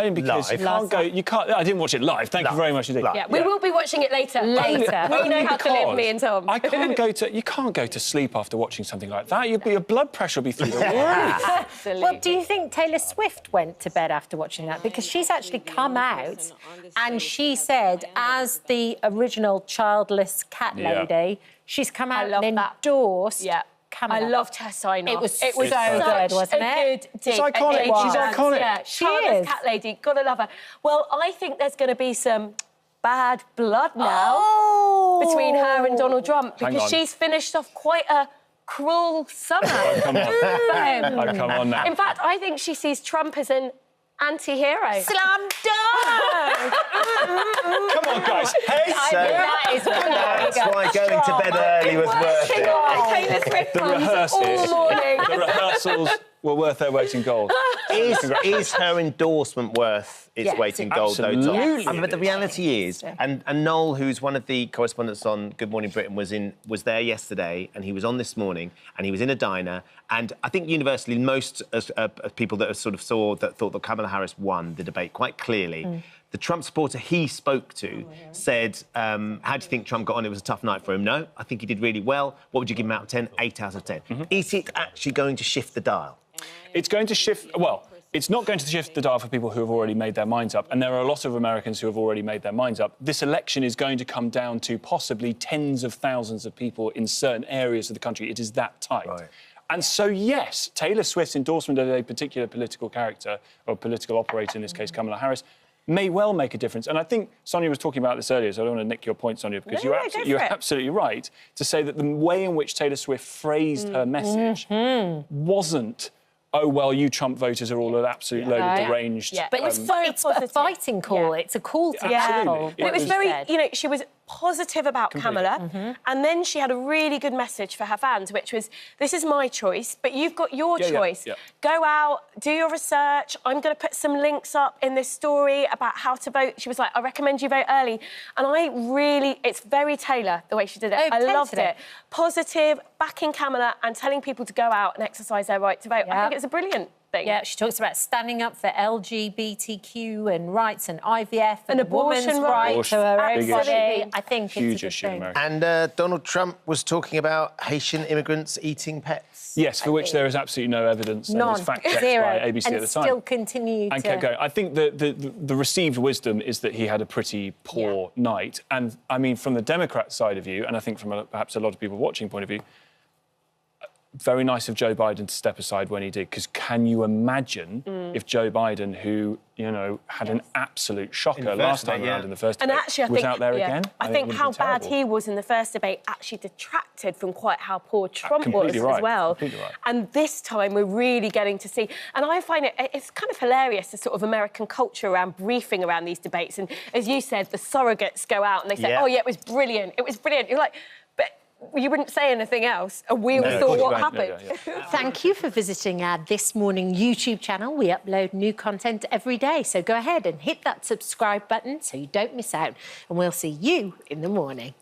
only because you can't go. You can't. I didn't watch it live. Thank you very much indeed. Yeah, we will be watching it later. We know how to live, me and Tom. I can't go to. You can't go to sleep after watching something like that. Your blood pressure will be through the roof. Absolutely. Well, do you think Taylor Swift went to bed after watching that? Because she's actually come out and she said, as the original childless cat lady, she's come out and endorsed. I loved her sign-off. It was so good, wasn't it? She's iconic. She's iconic. Yeah, childless cat lady. Gotta love her. Well, I think there's going to be some bad blood now between her and Donald Trump because she's finished off quite a cruel summer. Come on. Come on now. In fact, I think she sees Trump as an anti-hero. Slam dunk! Come on, guys. Hey, that's why going to bed early was worth it. the rehearsals. All morning. The rehearsals were worth their weight in gold. Is her endorsement worth its weight in gold, though, Tom? Absolutely. But the reality is, and Noel, who's one of the correspondents on Good Morning Britain, was there yesterday, and he was on this morning, and he was in a diner, and I think universally most people that sort of thought that Kamala Harris won the debate quite clearly. The Trump supporter he spoke to said, how do you think Trump got on? It was a tough night for him. No, I think he did really well. What would you give him out of 10? 8 out of 10. Is it actually going to shift the dial? It's going to shift... Well, it's not going to shift the dial for people who have already made their minds up, and there are a lot of Americans who have already made their minds up. This election is going to come down to possibly tens of thousands of people in certain areas of the country. It is that tight. Right. And so, yes, Taylor Swift's endorsement of a particular political character, or political operator, in this case Kamala Harris, may well make a difference. And I think Sonia was talking about this earlier, so I don't want to nick your point, Sonia, because you're absolutely right to say that the way in which Taylor Swift phrased her message wasn't, oh, well, you Trump voters are all an absolute load of deranged... But it's a fighting call. It's a call to battle. But it was very, you know, she was positive about Kamala, and then she had a really good message for her fans, which was, this is my choice, but you've got your choice. Go out, do your research. I'm going to put some links up in this story about how to vote. She was like, I recommend you vote early. And I really... It's very Taylor, the way she did it. I loved it. Positive, backing Kamala and telling people to go out and exercise their right to vote. I think it's a brilliant thing. Yeah, she talks about standing up for LGBTQ and rights and IVF and abortion rights to her own body. I think huge it's issue in America. And Donald Trump was talking about Haitian immigrants eating pets. Yes, for which there is absolutely no evidence. None. It was fact-checked by ABC at the time. And still continued and kept going. I think the received wisdom is that he had a pretty poor night. And, I mean, from the Democrat side of view, and I think from perhaps a lot of people watching point of view, very nice of Joe Biden to step aside when he did, because can you imagine if Joe Biden, who, you know, had an absolute shocker last time around in the first debate, was out there again? I think how bad he was in the first debate actually detracted from quite how poor Trump was as well. And this time we're really getting to see... And I find it's kind of hilarious, the sort of American culture around briefing around these debates. And as you said, the surrogates go out and they say, oh, yeah, it was brilliant. It was brilliant. You're like... You wouldn't say anything else, and we all thought what happened. Thank you for visiting our This Morning YouTube channel. We upload new content every day, so go ahead and hit that subscribe button so you don't miss out, and we'll see you in the morning.